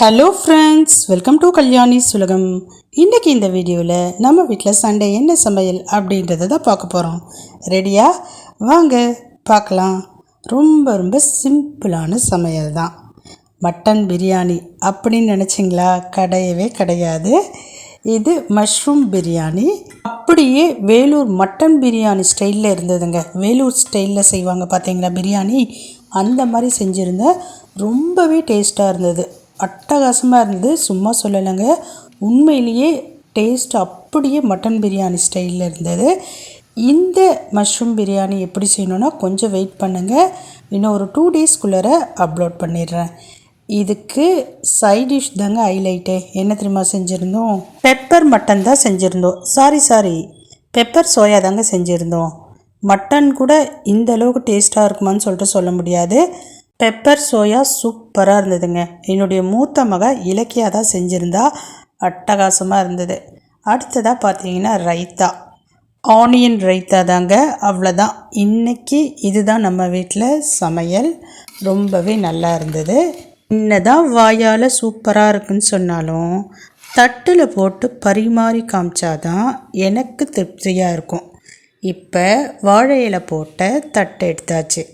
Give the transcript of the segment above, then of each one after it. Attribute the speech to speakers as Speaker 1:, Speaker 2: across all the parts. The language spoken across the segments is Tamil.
Speaker 1: Hello friends, welcome to Kalyani's உலகம். இன்றைக்கி இந்த வீடியோவில் நம்ம வீட்டில் சண்டே என்ன சமையல் அப்படின்றத தான் பார்க்க போகிறோம். ரெடியா? வாங்க பார்க்கலாம். ரொம்ப ரொம்ப சிம்பிளான சமையல் தான். மட்டன் பிரியாணி அப்படின்னு நினச்சிங்களா? கிடையவே கிடையாது. இது மஷ்ரூம் பிரியாணி. அப்படியே வேலூர் மட்டன் பிரியாணி ஸ்டைலில் இருந்ததுங்க. வேலூர் ஸ்டைலில் செய்வாங்க பார்த்தீங்களா பிரியாணி, அந்த மாதிரி செஞ்சுருந்தேன். ரொம்பவே டேஸ்ட்டாக இருந்தது, அட்டகாசமாக இருந்தது. சும்மா சொல்லலைங்க, உண்மையிலேயே டேஸ்ட் அப்படியே மட்டன் பிரியாணி ஸ்டைலில் இருந்தது. இந்த மஷ்ரூம் பிரியாணி எப்படி செய்யணுன்னா கொஞ்சம் வெயிட் பண்ணுங்கள், இன்னும் ஒரு 2 டேஸ்க்குள்ளே அப்லோட் பண்ணிடுறேன். இதுக்கு சைட் டிஷ் தாங்க ஹைலைட்டு. என்ன தெரியுமா செஞ்சுருந்தோம்? பெப்பர் மட்டன் தான் செஞ்சுருந்தோம். சாரி பெப்பர் சோயா தாங்க செஞ்சுருந்தோம். மட்டன் கூட இந்த அளவுக்கு டேஸ்ட்டாக இருக்குமான்னு சொல்லிட்டு சொல்ல முடியாது. பெப்பர் சோயா சூப்பராக இருந்ததுங்க. என்னுடைய மூத்த மக இலக்கியா தான் செஞ்சுருந்தா, அட்டகாசமாக இருந்தது. அடுத்ததாக பார்த்தீங்கன்னா ரைத்தா, ஆனியன் ரைத்தா தாங்க. அவ்வளோதான், இன்றைக்கி இதுதான் நம்ம வீட்டில் சமையல். ரொம்பவே நல்லா இருந்தது. என்னதான் வாயால் சூப்பராக இருக்குன்னு சொன்னாலும் தட்டில் போட்டு பரிமாறி காமிச்சாதான் எனக்கு திருப்தியாக இருக்கும். இப்போ வாழை இலை போட்ட தட்டை எடுத்தாச்சு.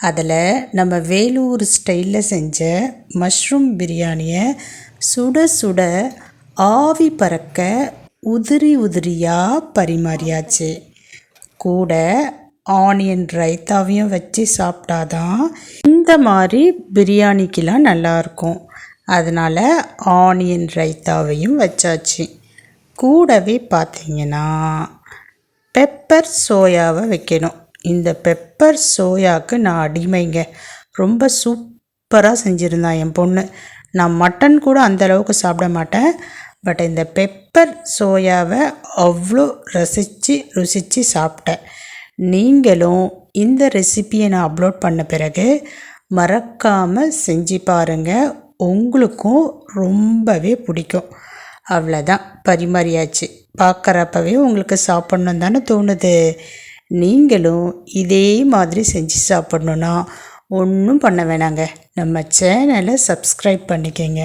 Speaker 1: அதில் நம்ம வேலூர் ஸ்டைலில் செஞ்ச மஷ்ரூம் பிரியாணியை சுட சுட ஆவி பறக்க உதிரி உதிரியாக பரிமாறியாச்சு. கூட ஆனியன் ரைத்தாவையும் வச்சு சாப்பிட்டாதான் இந்த மாதிரி பிரியாணிக்கெலாம் நல்லாயிருக்கும். அதனால் ஆனியன் ரைத்தாவையும் வச்சாச்சு. கூடவே பார்த்திங்கன்னா பெப்பர் சோயாவை வைக்கணும். இந்த பெப்பர் சோயாவுக்கு நான் அடிமைங்க. ரொம்ப சூப்பராக செஞ்சுருந்தான் என் பொண்ணு. நான் மட்டன் கூட அந்தளவுக்கு சாப்பிட மாட்டேன், பட் இந்த பெப்பர் சோயாவை அவ்வளோ ருசித்து சாப்பிட்டேன். நீங்களும் இந்த ரெசிப்பியை நான் அப்லோட் பண்ண பிறகு மறக்காமல் செஞ்சு பாருங்கள், உங்களுக்கும் ரொம்பவே பிடிக்கும். அவ்வளோதான், பரிமாறியாச்சு. பார்க்குறப்பவே உங்களுக்கு சாப்பிட்ணும் தானே தோணுது. நீங்களும் இதே மாதிரி செஞ்சு சாப்பிட்ணுன்னா ஒன்றும் பண்ண வேணாங்க, நம்ம சேனலை சப்ஸ்கிரைப் பண்ணிக்கங்க.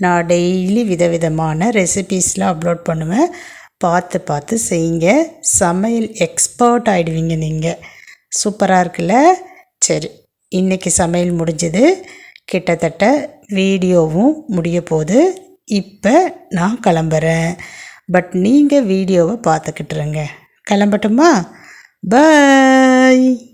Speaker 1: நான் டெய்லி விதவிதமான ரெசிபீஸ்லாம் அப்லோட் பண்ணுவேன். பார்த்து செய்யுங்க, சமையல் எக்ஸ்பர்ட் ஆகிடுவீங்க நீங்கள். சூப்பராக இருக்குல்ல? சரி, இன்றைக்கி சமையல் முடிஞ்சது. கிட்டத்தட்ட வீடியோவும் முடிய போகுது. இப்போ நான் கிளம்புறேன், பட் நீங்கள் வீடியோவை பார்த்துக்கிட்டுருங்க. கிளம்பட்டுமா? Bye.